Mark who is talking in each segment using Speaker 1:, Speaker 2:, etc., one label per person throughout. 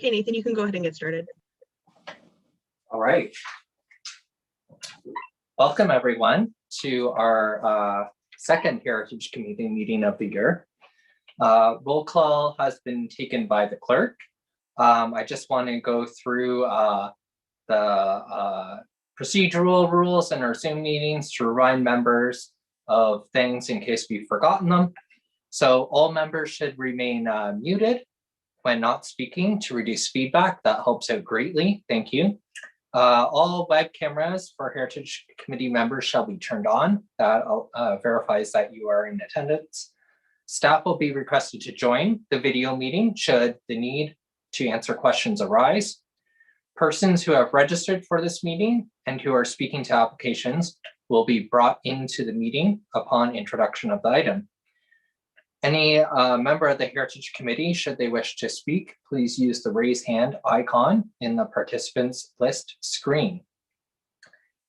Speaker 1: Okay, Nathan, you can go ahead and get started.
Speaker 2: All right. Welcome everyone to our second Heritage Committee meeting of the year. Roll call has been taken by the clerk. I just want to go through the procedural rules in our Zoom meetings to remind members of things in case we've forgotten them. So all members should remain muted when not speaking to reduce feedback. That helps out greatly. Thank you. All web cameras for Heritage Committee members shall be turned on. That verifies that you are in attendance. Staff will be requested to join the video meeting should the need to answer questions arise. Persons who have registered for this meeting and who are speaking to applications will be brought into the meeting upon introduction of the item. Any member of the Heritage Committee, should they wish to speak, please use the raise hand icon in the participants list screen.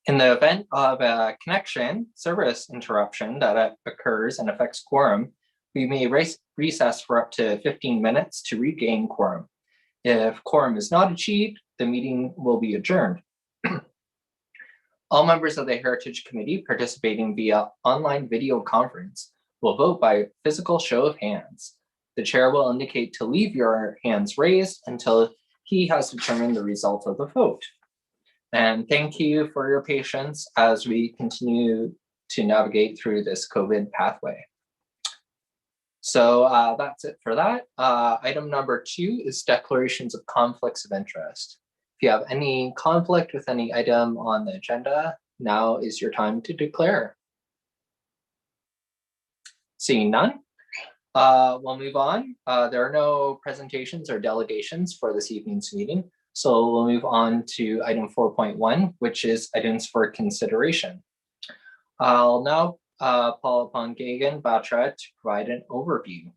Speaker 2: In the event of a connection service interruption that occurs and affects quorum, we may recess for up to 15 minutes to regain quorum. If quorum is not achieved, the meeting will be adjourned. All members of the Heritage Committee participating via online video conference will vote by physical show of hands. The chair will indicate to leave your hands raised until he has determined the result of the vote. And thank you for your patience as we continue to navigate through this COVID pathway. So that's it for that. Item number 2 is declarations of conflicts of interest. If you have any conflict with any item on the agenda, now is your time to declare. Seeing none, we'll move on. There are no presentations or delegations for this evening's meeting. So we'll move on to item 4.1, which is items for consideration. I'll now call upon Gagan Batra to provide an overview.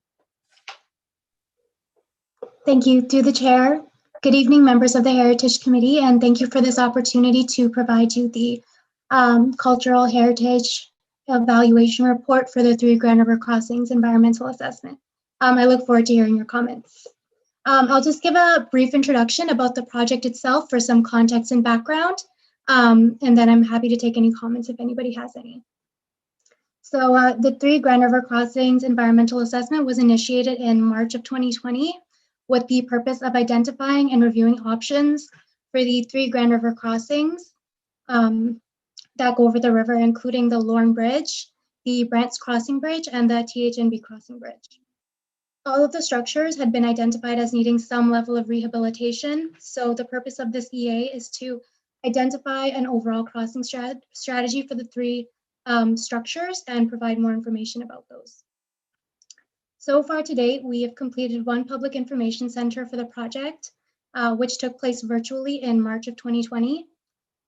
Speaker 3: Thank you through the chair. Good evening, members of the Heritage Committee, and thank you for this opportunity to provide you the cultural heritage evaluation report for the 3 Grand River Crossings environmental assessment. I look forward to hearing your comments. I'll just give a brief introduction about the project itself for some context and background, and then I'm happy to take any comments if anybody has any. So the 3 Grand River Crossings environmental assessment was initiated in March of 2020 with the purpose of identifying and reviewing options for the 3 Grand River Crossings that go over the river, including the Lorne Bridge, the Brant's Crossing Bridge, and the THNB Crossing Bridge. All of the structures had been identified as needing some level of rehabilitation. So the purpose of this EA is to identify an overall crossing strategy for the 3 structures and provide more information about those. So far to date, we have completed 1 public information center for the project, which took place virtually in March of 2020.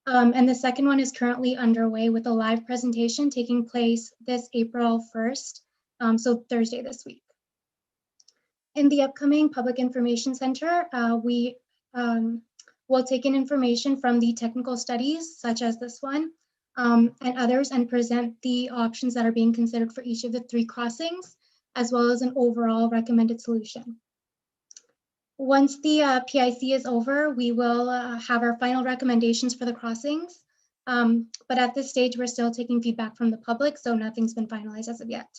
Speaker 3: And the second one is currently underway with a live presentation taking place this April 1st, so Thursday this week. In the upcoming Public Information Center, we will take in information from the technical studies, such as this one, and others, and present the options that are being considered for each of the 3 crossings, as well as an overall recommended solution. Once the PIC is over, we will have our final recommendations for the crossings. But at this stage, we're still taking feedback from the public, so nothing's been finalized as of yet.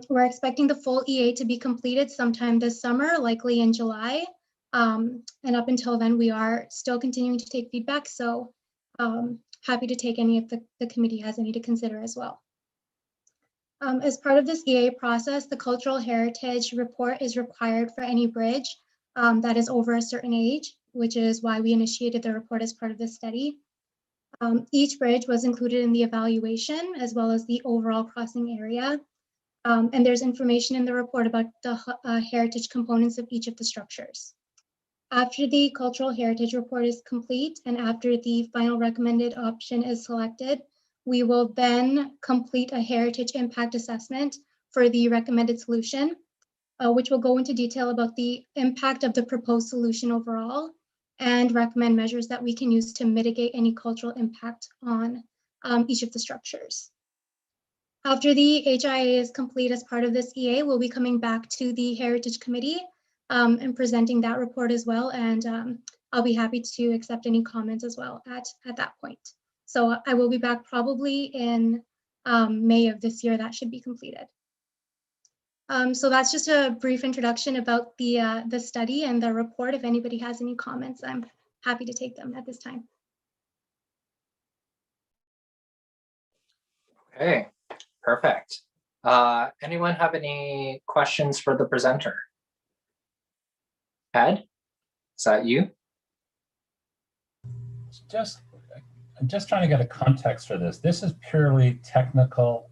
Speaker 3: We're expecting the full EA to be completed sometime this summer, likely in July. And up until then, we are still continuing to take feedback. So happy to take any if the committee has any to consider as well. As part of this EA process, the cultural heritage report is required for any bridge that is over a certain age, which is why we initiated the report as part of this study. Each bridge was included in the evaluation as well as the overall crossing area. And there's information in the report about the heritage components of each of the structures. After the cultural heritage report is complete and after the final recommended option is selected, we will then complete a heritage impact assessment for the recommended solution, which will go into detail about the impact of the proposed solution overall and recommend measures that we can use to mitigate any cultural impact on each of the structures. After the HIA is complete as part of this EA, we'll be coming back to the Heritage Committee and presenting that report as well. And I'll be happy to accept any comments as well at that point. So I will be back probably in May of this year. That should be completed. So that's just a brief introduction about the study and the report. If anybody has any comments, I'm happy to take them at this time.
Speaker 2: Okay, perfect. Anyone have any questions for the presenter? Ed, is that you?
Speaker 1: I'm just trying to get a context for this. This is purely technical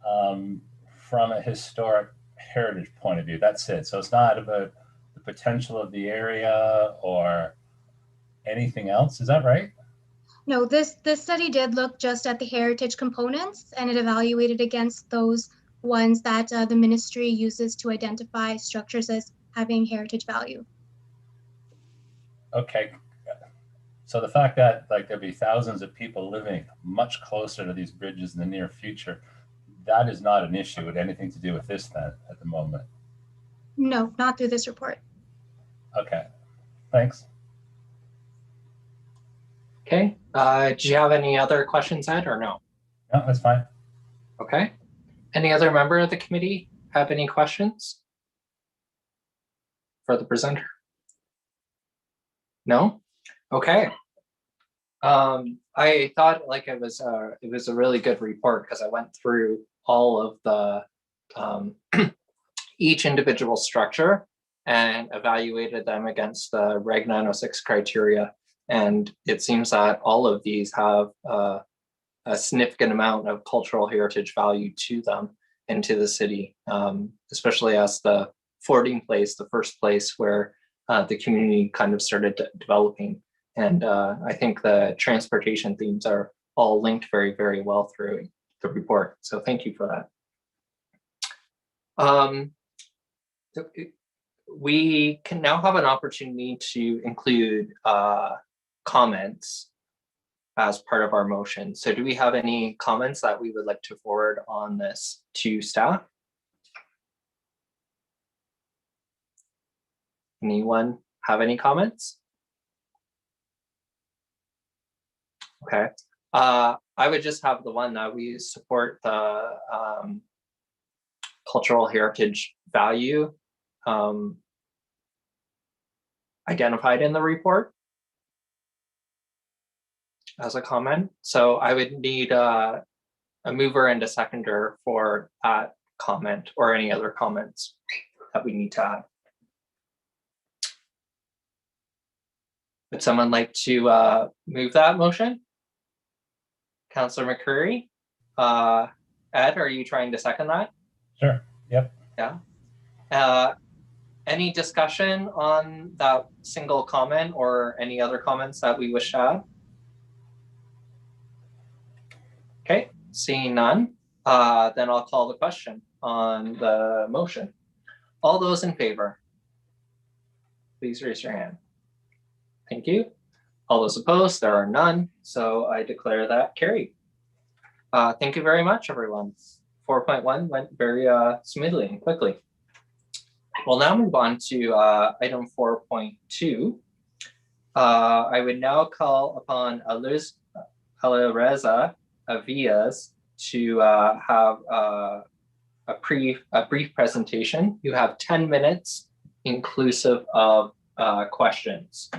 Speaker 1: from a historic heritage point of view. That's it. So it's not about the potential of the area or anything else. Is that right?
Speaker 3: No, this study did look just at the heritage components, and it evaluated against those ones that the ministry uses to identify structures as having heritage value.
Speaker 1: Okay. So the fact that like there'll be thousands of people living much closer to these bridges in the near future, that is not an issue with anything to do with this then at the moment.
Speaker 3: No, not through this report.
Speaker 1: Okay, thanks.
Speaker 2: Okay, do you have any other questions, Ed, or no?
Speaker 1: No, that's fine.
Speaker 2: Okay. Any other member of the committee have any questions for the presenter? No? Okay. I thought like it was a really good report because I went through all of the each individual structure and evaluated them against the Reg 906 criteria. And it seems that all of these have a significant amount of cultural heritage value to them and to the city, especially as the fording place, the first place where the community kind of started developing. And I think the transportation themes are all linked very, very well through the report. So thank you for that. We can now have an opportunity to include comments as part of our motion. So do we have any comments that we would like to forward on this to staff? Anyone have any comments? Okay. I would just have the one that we support the cultural heritage value identified in the report as a comment. So I would need a mover and a seconder for that comment or any other comments that we need to add. Would someone like to move that motion? Councillor McCreary? Ed, are you trying to second that?
Speaker 1: Sure, yep.
Speaker 2: Yeah. Any discussion on that single comment or any other comments that we wish to add? Okay, seeing none, then I'll call the question on the motion. All those in favor, please raise your hand. Thank you. All those opposed, there are none, so I declare that carried. Thank you very much, everyone. 4.1 went very smoothly and quickly. We'll now move on to item 4.2. I would now call upon Alireza Avias to have a brief presentation. You have 10 minutes inclusive of questions.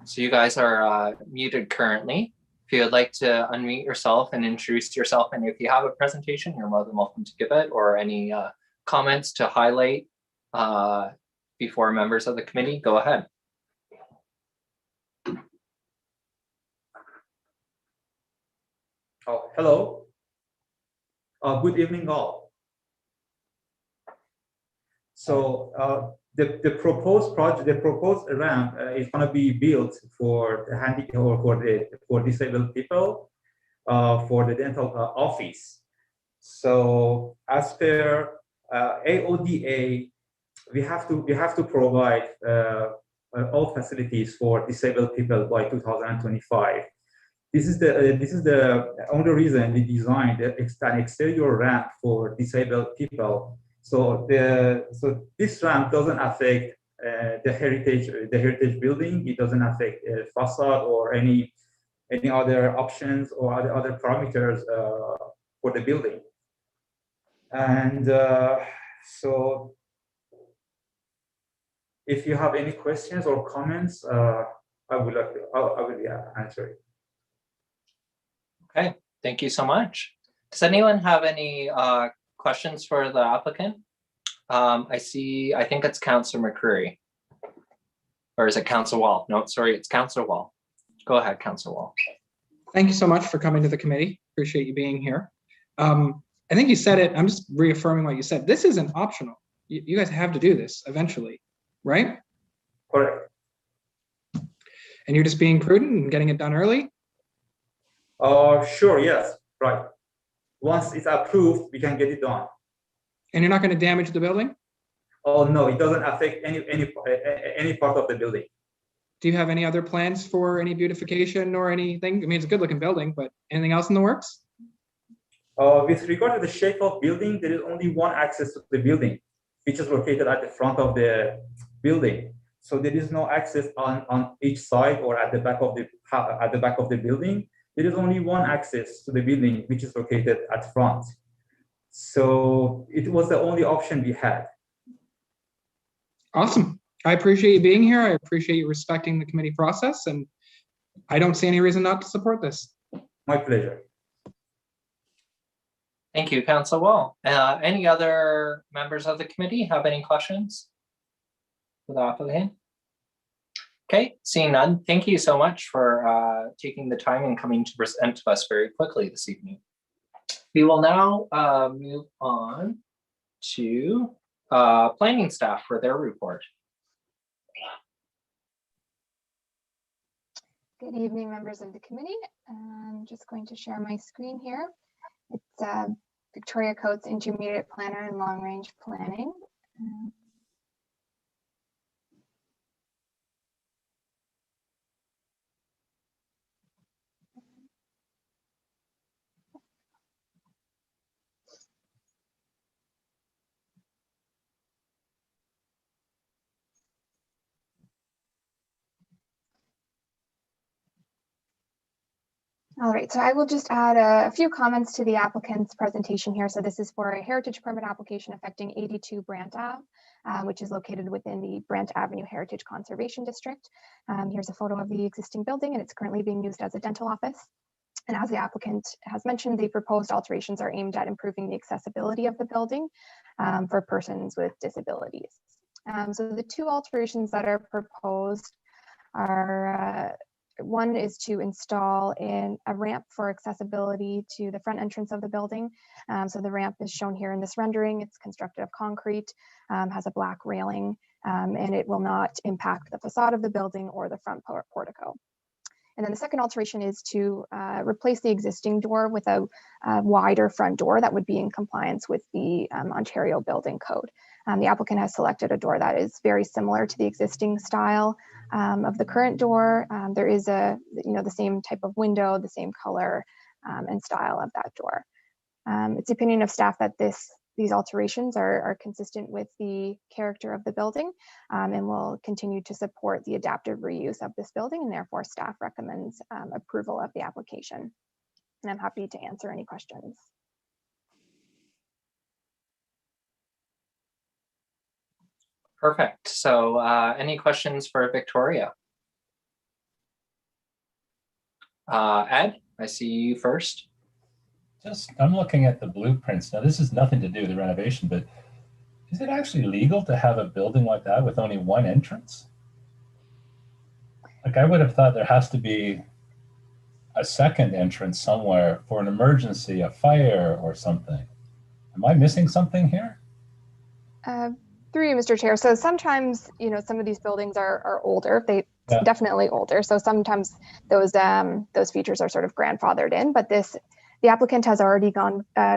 Speaker 2: So you guys are muted currently. If you would like to unmute yourself and introduce yourself, and if you have a presentation, you're more than welcome to give it, or any comments to highlight before members of the committee, go ahead.
Speaker 4: Oh, hello. Good evening, all. So the proposed project, the proposed ramp is going to be built for the handicap or for disabled people for the dental office. So as per AODA, we have to provide all facilities for disabled people by 2025. This is the only reason we designed an exterior ramp for disabled people. So this ramp doesn't affect the heritage building. It doesn't affect facade or any other options or other parameters for the building. And so if you have any questions or comments, I will answer it.
Speaker 2: Okay, thank you so much. Does anyone have any questions for the applicant? I think it's Councillor McCreary. Or is it Councillor Wall? No, sorry, it's Councillor Wall. Go ahead, Councillor Wall.
Speaker 5: Thank you so much for coming to the committee. Appreciate you being here. I think you said it, I'm just reaffirming what you said. This isn't optional. You guys have to do this eventually, right?
Speaker 4: Correct.
Speaker 5: And you're just being prudent and getting it done early?
Speaker 4: Sure, yes, right. Once it's approved, we can get it done.
Speaker 5: And you're not going to damage the building?
Speaker 4: Oh no, it doesn't affect any part of the building.
Speaker 5: Do you have any other plans for any beautification or anything? I mean, it's a good looking building, but anything else in the works?
Speaker 4: With regard to the shape of building, there is only one access to the building, which is located at the front of the building. So there is no access on each side or at the back of the building. There is only one access to the building, which is located at front. So it was the only option we had.
Speaker 5: Awesome. I appreciate you being here. I appreciate you respecting the committee process, and I don't see any reason not to support this.
Speaker 4: My pleasure.
Speaker 2: Thank you, Councillor Wall. Any other members of the committee have any questions for the applicant? Okay, seeing none, thank you so much for taking the time and coming to present to us very quickly this evening. We will now move on to planning staff for their report.
Speaker 6: Good evening, members of the committee. I'm just going to share my screen here. It's Victoria Coates Intermediate Planner and Long Range Planning. All right, so I will just add a few comments to the applicant's presentation here. So this is for a heritage permit application affecting 82 Brant Ave, which is located within the Brant Avenue Heritage Conservation District. Here's a photo of the existing building, and it's currently being used as a dental office. And as the applicant has mentioned, the proposed alterations are aimed at improving the accessibility of the building for persons with disabilities. So the two alterations that are proposed are one is to install a ramp for accessibility to the front entrance of the building. So the ramp is shown here in this rendering. It's constructed of concrete, has a black railing, and it will not impact the facade of the building or the front portico. And then the second alteration is to replace the existing door with a wider front door that would be in compliance with the Ontario Building Code. The applicant has selected a door that is very similar to the existing style of the current door. There is the same type of window, the same color and style of that door. It's the opinion of staff that these alterations are consistent with the character of the building and will continue to support the adaptive reuse of this building, and therefore staff recommends approval of the application. And I'm happy to answer any questions.
Speaker 2: Perfect. So any questions for Victoria? Ed, I see you first.
Speaker 1: I'm looking at the blueprints. Now, this has nothing to do with the renovation, but is it actually legal to have a building like that with only one entrance? Like, I would have thought there has to be a second entrance somewhere for an emergency, a fire or something. Am I missing something here?
Speaker 6: Through you, Mr. Chair. So sometimes, some of these buildings are older. Definitely older. So sometimes those features are sort of grandfathered in, but the applicant has already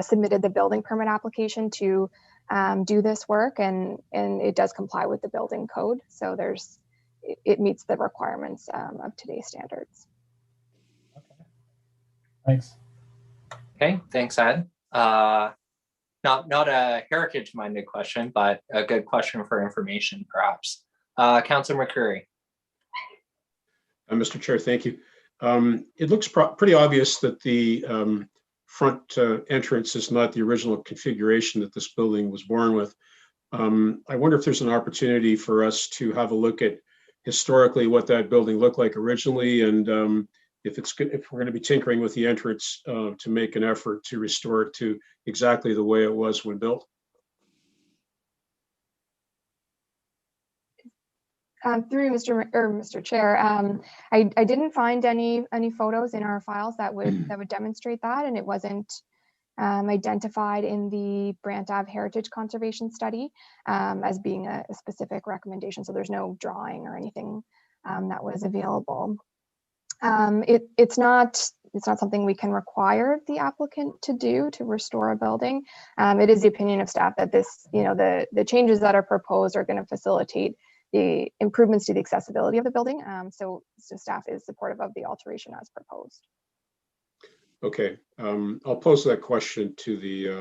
Speaker 6: submitted the building permit application to do this work, and it does comply with the building code. So there's it meets the requirements of today's standards.
Speaker 1: Okay. Thanks.
Speaker 2: Okay, thanks, Ed. Not a heritage-minded question, but a good question for information, perhaps. Councilor McCreary.
Speaker 7: Mr. Chair, thank you. It looks pretty obvious that the front entrance is not the original configuration that this building was born with. I wonder if there's an opportunity for us to have a look at historically what that building looked like originally, and if we're going to be tinkering with the entrance to make an effort to restore it to exactly the way it was when built.
Speaker 6: Through Mr. Chair, I didn't find any photos in our files that would demonstrate that, and it wasn't identified in the Brant Ave Heritage Conservation Study as being a specific recommendation. So there's no drawing or anything that was available. It's not something we can require the applicant to do to restore a building. It is the opinion of staff that this, the changes that are proposed are going to facilitate the improvements to the accessibility of the building. So staff is supportive of the alteration as proposed.
Speaker 7: Okay, I'll pose that question to the,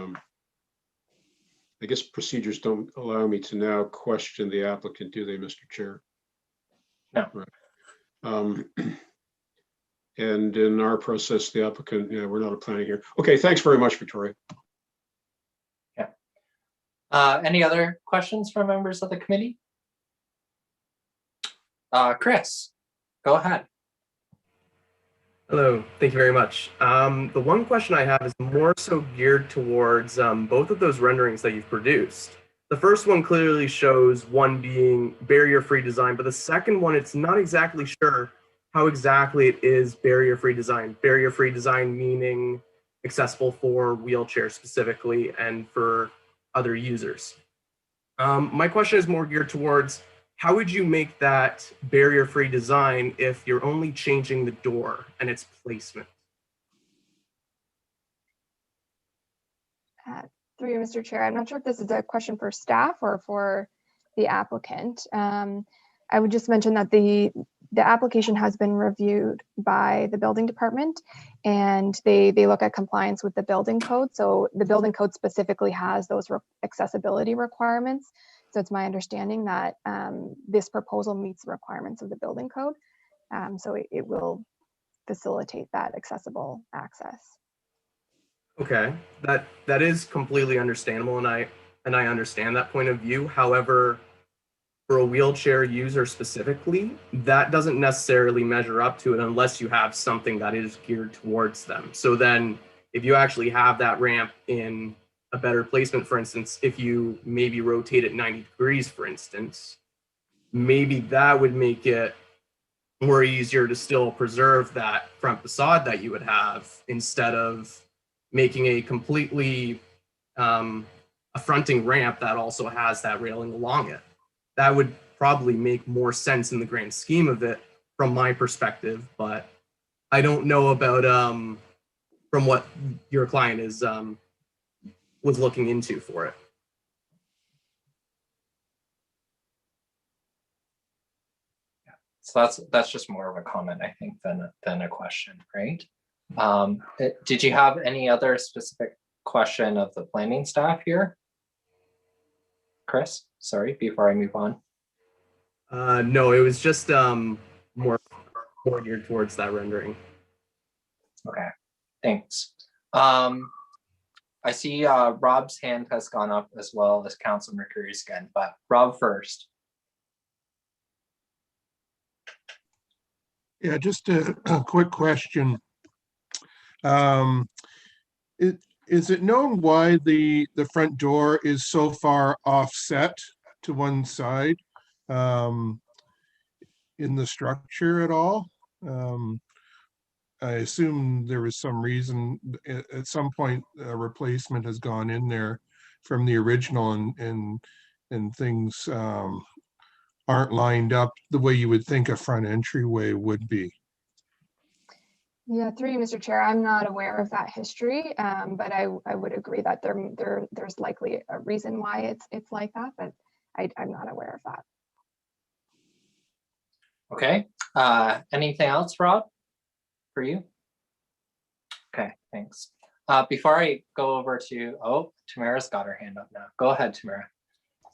Speaker 7: I guess procedures don't allow me to now question the applicant, do they, Mr. Chair?
Speaker 2: No.
Speaker 7: Right. And in our process, the applicant, we're not applying here. Okay, thanks very much, Victoria.
Speaker 2: Yeah. Any other questions from members of the committee? Chris, go ahead.
Speaker 8: Hello, thank you very much. The one question I have is more so geared towards both of those renderings that you've produced. The first one clearly shows one being barrier-free design, but the second one, it's not exactly sure how exactly it is barrier-free design. Barrier-free design meaning accessible for wheelchairs specifically and for other users. My question is more geared towards how would you make that barrier-free design if you're only changing the door and its placement?
Speaker 6: Through you, Mr. Chair, I'm not sure if this is a question for staff or for the applicant. I would just mention that the application has been reviewed by the building department, and they look at compliance with the building code. So the building code specifically has those accessibility requirements. So it's my understanding that this proposal meets the requirements of the building code. So it will facilitate that accessible access.
Speaker 8: Okay, that is completely understandable, and I understand that point of view. However, for a wheelchair user specifically, that doesn't necessarily measure up to it unless you have something that is geared towards them. So then if you actually have that ramp in a better placement, for instance, if you maybe rotate it 90 degrees, for instance, maybe that would make it more easier to still preserve that front facade that you would have instead of making a completely a fronting ramp that also has that railing along it. That would probably make more sense in the grand scheme of it from my perspective, but I don't know about from what your client is was looking into for it.
Speaker 2: Yeah. So that's just more of a comment, I think, than a question, right? Did you have any other specific question of the planning staff here? Chris, sorry, before I move on.
Speaker 8: No, it was just more geared towards that rendering.
Speaker 2: Okay, thanks. I see Rob's hand has gone up as well as Councilor McCreary's again, but Rob first.
Speaker 9: Yeah, just a quick question. Is it known why the front door is so far offset to one side in the structure at all? I assume there was some reason at some point a replacement has gone in there from the original, and things aren't lined up the way you would think a front entryway would be.
Speaker 6: Yeah, through you, Mr. Chair, I'm not aware of that history, but I would agree that there's likely a reason why it's like that, but I'm not aware of that.
Speaker 2: Okay, anything else, Rob, for you? Okay, thanks. Before I go over to, oh, Tamara's got her hand up now. Go ahead, Tamara.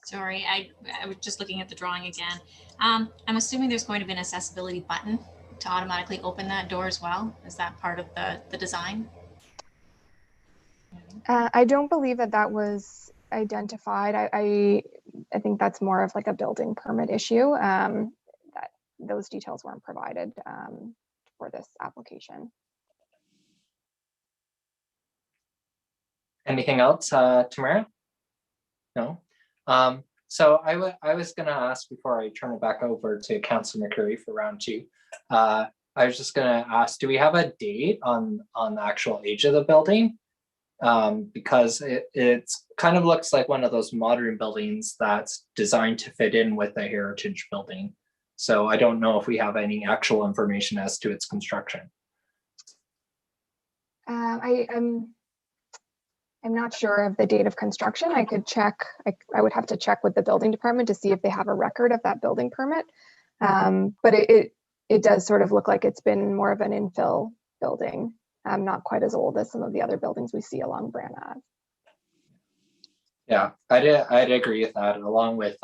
Speaker 10: Sorry, I was just looking at the drawing again. I'm assuming there's going to be an accessibility button to automatically open that door as well. Is that part of the design?
Speaker 6: I don't believe that that was identified. I think that's more of like a building permit issue. That those details weren't provided for this application.
Speaker 2: Anything else, Tamara? No. So I was going to ask before I turn it back over to Councilor McCurry for round two. I was just going to ask, do we have a date on the actual age of the building? Because it's kind of looks like one of those modern buildings that's designed to fit in with a heritage building. So I don't know if we have any actual information as to its construction.
Speaker 6: I'm not sure of the date of construction. I could check. I would have to check with the building department to see if they have a record of that building permit. But it does sort of look like it's been more of an infill building, not quite as old as some of the other buildings we see along Brant Ave.
Speaker 2: Yeah, I'd agree with that, along with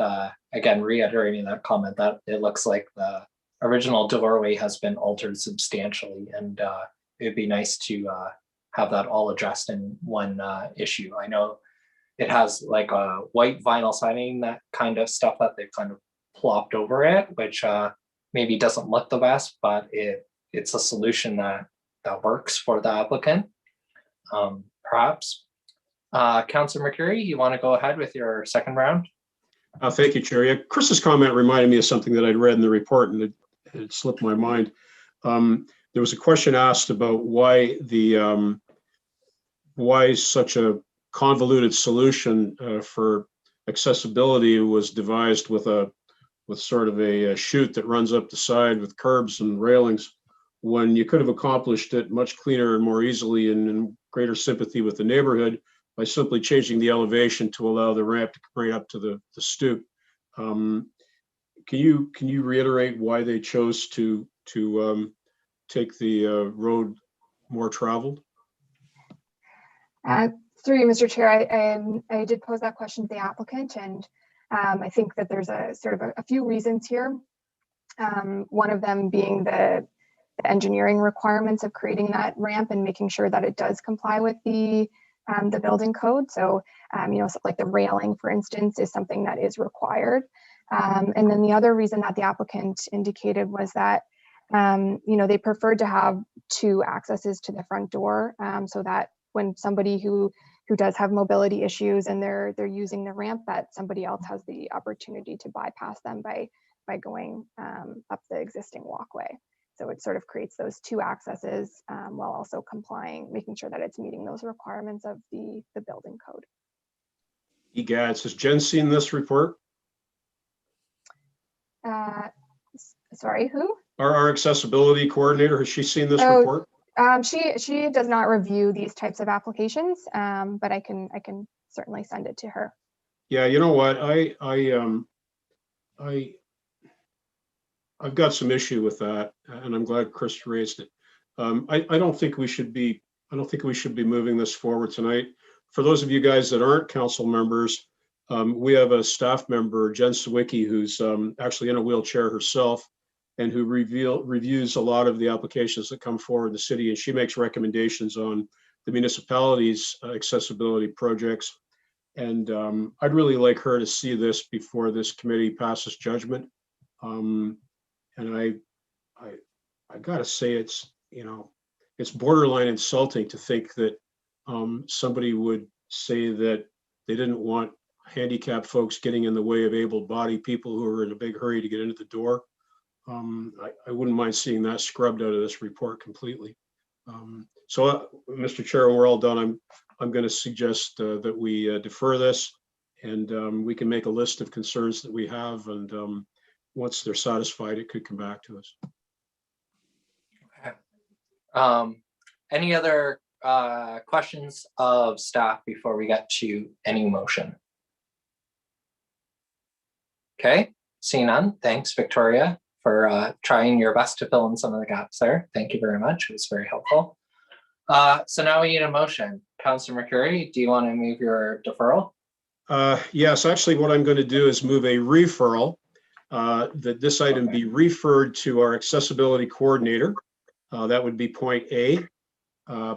Speaker 2: again reiterating that comment that it looks like the original doorway has been altered substantially, and it'd be nice to have that all addressed in one issue. I know it has like a white vinyl siding, that kind of stuff that they've kind of plopped over it, which maybe doesn't look the best, but it's a solution that works for the applicant. Perhaps. Councilor McCurry, you want to go ahead with your second round?
Speaker 7: Thank you, Chair. Yeah, Chris's comment reminded me of something that I'd read in the report, and it slipped my mind. There was a question asked about why such a convoluted solution for accessibility was devised with sort of a chute that runs up the side with curbs and railings, when you could have accomplished it much cleaner and more easily and in greater sympathy with the neighborhood by simply changing the elevation to allow the ramp to bring up to the stoop. Can you reiterate why they chose to take the road more traveled?
Speaker 6: Through you, Mr. Chair, I did pose that question to the applicant, and I think that there's a sort of a few reasons here. One of them being the engineering requirements of creating that ramp and making sure that it does comply with the building code. So, like the railing, for instance, is something that is required. And then the other reason that the applicant indicated was that, they preferred to have two accesses to the front door, so that when somebody who does have mobility issues and they're using the ramp, that somebody else has the opportunity to bypass them by going up the existing walkway. So it sort of creates those two accesses while also making sure that it's meeting those requirements of the building code.
Speaker 7: Egads, has Jen seen this report?
Speaker 6: Sorry, who?
Speaker 7: Our accessibility coordinator, has she seen this report?
Speaker 6: She does not review these types of applications, but I can certainly send it to her.
Speaker 7: Yeah, you know what, I've got some issue with that, and I'm glad Chris raised it. I don't think we should be moving this forward tonight. For those of you guys that aren't council members, we have a staff member, Jen Sawicki, who's actually in a wheelchair herself, and who reviews a lot of the applications that come forward in the city, and she makes recommendations on the municipality's accessibility projects. And I'd really like her to see this before this committee passes judgment. And I gotta say, it's borderline insulting to think that somebody would say that they didn't want handicapped folks getting in the way of able-bodied people who are in a big hurry to get into the door. I wouldn't mind seeing that scrubbed out of this report completely. Mr. Chair, when we're all done, I'm going to suggest that we defer this, and we can make a list of concerns that we have, and once they're satisfied, it could come back to us.
Speaker 2: Okay. Any other questions of staff before we get to any motion? Okay, seeing none. Thanks, Victoria. for trying your best to fill in some of the gaps there. Thank you very much. It was very helpful. So now we need a motion. Councillor McCurry, do you want to move your deferral?
Speaker 7: Yes, actually what I'm going to do is move a referral, that this item be referred to our accessibility coordinator. That would be point A.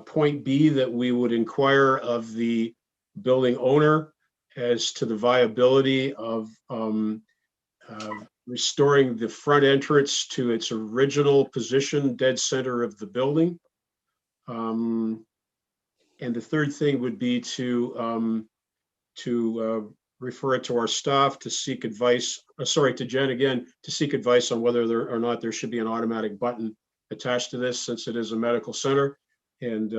Speaker 7: Point B, that we would inquire of the building owner as to the viability of restoring the front entrance to its original position, dead center of the building. And the third thing would be to refer it to our staff to seek advice, to Jen again, to seek advice on whether there or not there should be an automatic button attached to this, since it is a medical center. And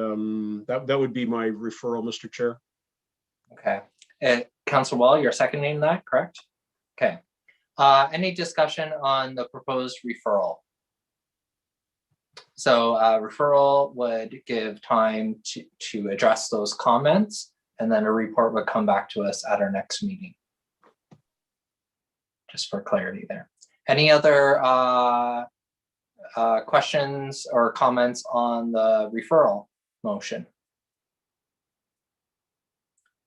Speaker 7: that would be my referral, Mr. Chair.
Speaker 2: Okay. Councillor Wall, you're seconding that, correct? Okay. Any discussion on the proposed referral? So referral would give time to address those comments, and then a report would come back to us at our next meeting. Just for clarity there. Any other questions or comments on the referral motion?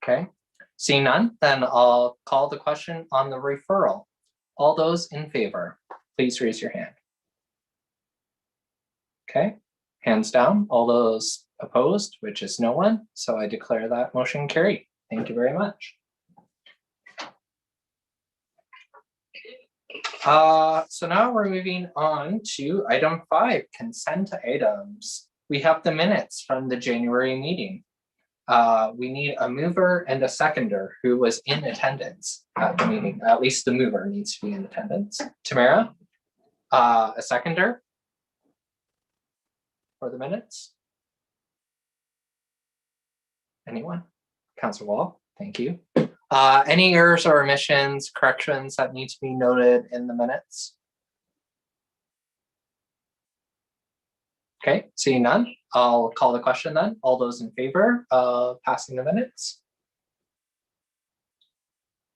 Speaker 2: Okay, seeing none, then I'll call the question on the referral. All those in favor, please raise your hand. Okay, hands down. All those opposed, which is no one. So I declare that motion carried. Thank you very much. So now we're moving on to item 5, consent items. We have the minutes from the January meeting. We need a mover and a seconder who was in attendance at the meeting. At least the mover needs to be in attendance. Tamara, a seconder for the minutes? Anyone? Councillor Wall, thank you. Any errors or omissions, corrections that need to be noted in the minutes? Okay, seeing none, I'll call the question then. All those in favor of passing the minutes?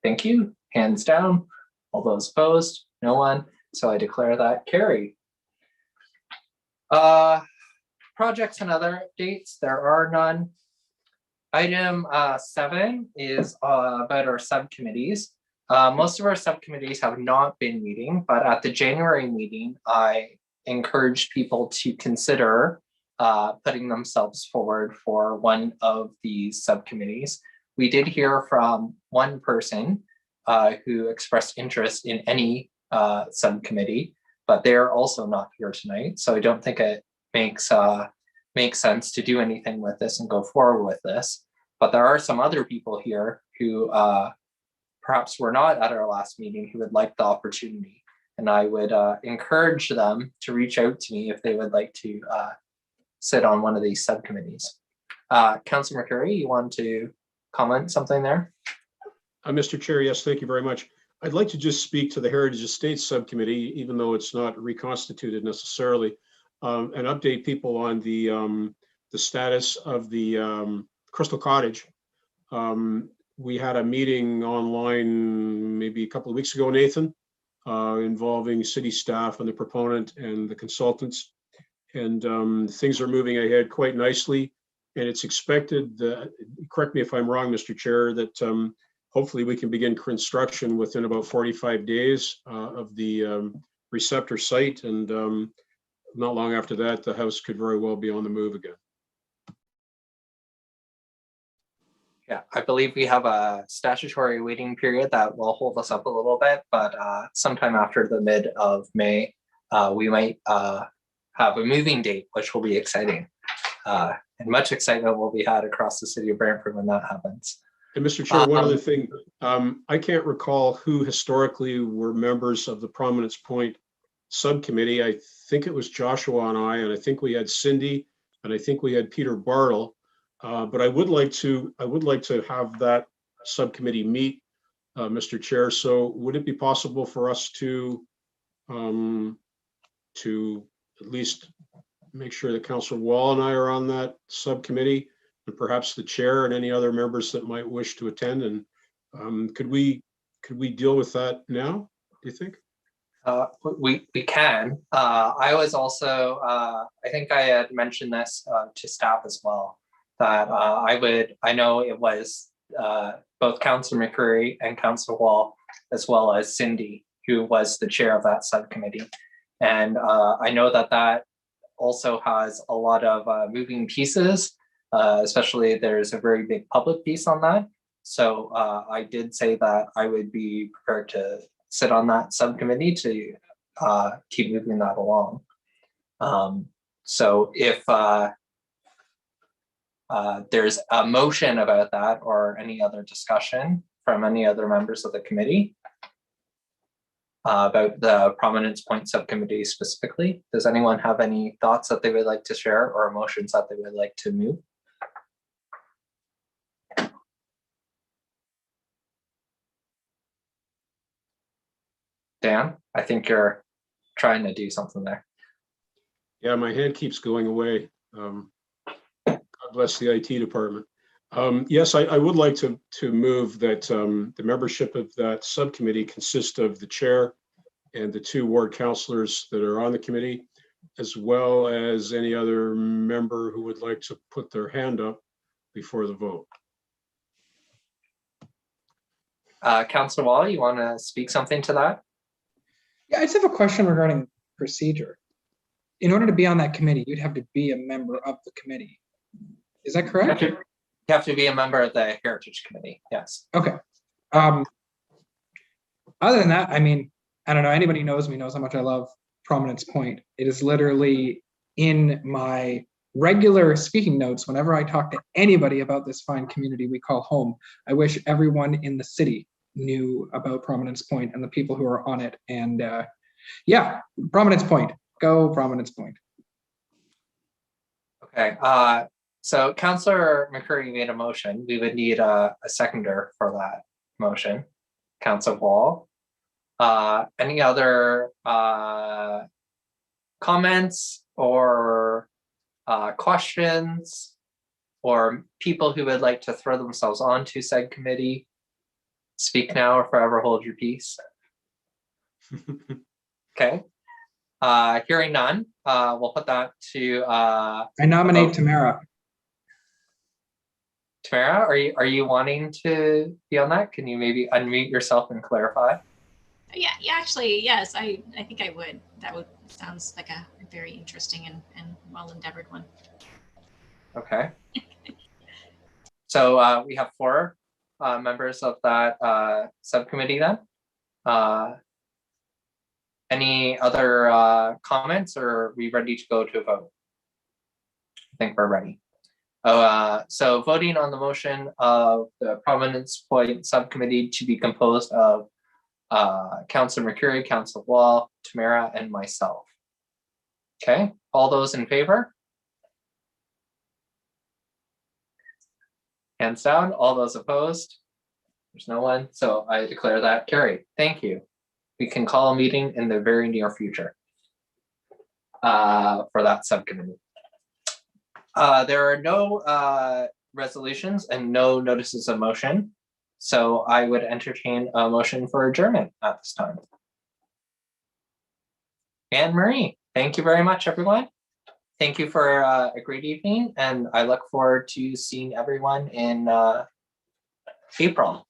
Speaker 2: Thank you. Hands down. All those opposed? No one. So I declare that carried. Projects and other updates, there are none. Item 7 is about our subcommittees. Most of our subcommittees have not been meeting, but at the January meeting, I encouraged people to consider putting themselves forward for one of these subcommittees. We did hear from one person who expressed interest in any subcommittee, but they're also not here tonight. So I don't think it makes sense to do anything with this and go forward with this. But there are some other people here who perhaps were not at our last meeting who would like the opportunity. And I would encourage them to reach out to me if they would like to sit on one of these subcommittees. Councillor McCurry, you want to comment something there?
Speaker 7: Mr. Chair, yes, thank you very much. I'd like to just speak to the Heritage Estates Subcommittee, even though it's not reconstituted necessarily, and update people on the status of the Crystal Cottage. We had a meeting online maybe a couple of weeks ago, Nathan, involving city staff and the proponent and the consultants. And things are moving ahead quite nicely. And it's expected, correct me if I'm wrong, Mr. Chair, that hopefully we can begin construction within about 45 days of the receptor site. And not long after that, the house could very well be on the move again.
Speaker 2: Yeah, I believe we have a statutory waiting period that will hold us up a little bit, but sometime after the mid of May, we might have a moving date, which will be exciting. And much excitement will be had across the city of Brantford when that happens.
Speaker 7: And Mr. Chair, one other thing, I can't recall who historically were members of the Prominence Point subcommittee. I think it was Joshua and I think we had Cindy, and I think we had Peter Bartle. But I would like to have that subcommittee meet, Mr. Chair. So would it be possible for us to at least make sure that Councillor Wall and I are on that subcommittee, and perhaps the chair and any other members that might wish to attend? And could we deal with that now, do you think?
Speaker 2: We can. I was also, I think I had mentioned this to staff as well, that I know it was both Councillor McCreary and Councillor Wall, as well as Cindy, who was the chair of that subcommittee. And I know that that also has a lot of moving pieces, especially there's a very big public piece on that. So I did say that I would be prepared to sit on that subcommittee to keep moving that along. So if there's a motion about that or any other discussion from any other members of the committee about the Prominence Point subcommittee specifically, does anyone have any thoughts that they would like to share or motions that they would like to move? Dan, I think you're trying to do something there.
Speaker 7: Yeah, my hand keeps going away. God bless the IT department. Yes, I would like to move that the membership of that subcommittee consists of the chair and the 2 ward councillors that are on the committee, as well as any other member who would like to put their hand up before the vote.
Speaker 2: Councillor Wall, you want to speak something to that?
Speaker 5: Yeah, I just have a question regarding procedure. In order to be on that committee, you'd have to be a member of the committee. Is that correct?
Speaker 2: You have to be a member of the Heritage Committee, yes.
Speaker 5: Okay. Other than that, I mean, I don't know, anybody who knows me knows how much I love Prominence Point. It is literally in my regular speaking notes whenever I talk to anybody about this fine community we call home. I wish everyone in the city knew about Prominence Point and the people who are on it. And yeah, Prominence Point, go Prominence Point.
Speaker 2: Okay, so Councillor McCurry made a motion. We would need a seconder for that motion. Councillor Wall. Any other comments or questions or people who would like to throw themselves onto said committee? Speak now or forever hold your peace. Okay. Hearing none, we'll put that to
Speaker 5: I nominate Tamara.
Speaker 2: Tamara, are you wanting to be on that? Can you maybe unmute yourself and clarify?
Speaker 10: Yeah, actually, yes, I think I would. That sounds like a very interesting and well-endeavored one.
Speaker 2: Okay. So we have 4 members of that subcommittee then. Any other comments, or are we ready to go to a vote? I think we're ready. So voting on the motion of the Prominence Point subcommittee to be composed of Councillor McCreary, Councillor Wall, Tamara, and myself. Okay, all those in favor? Hands down. All those opposed? There's no one, so I declare that carried. Thank you. We can call a meeting in the very near future for that subcommittee. There are no resolutions and no notices of motion, so I would entertain a motion for adjournment at this time. Anne-Marie, thank you very much, everyone. Thank you for a great evening, and I look forward to seeing everyone in April.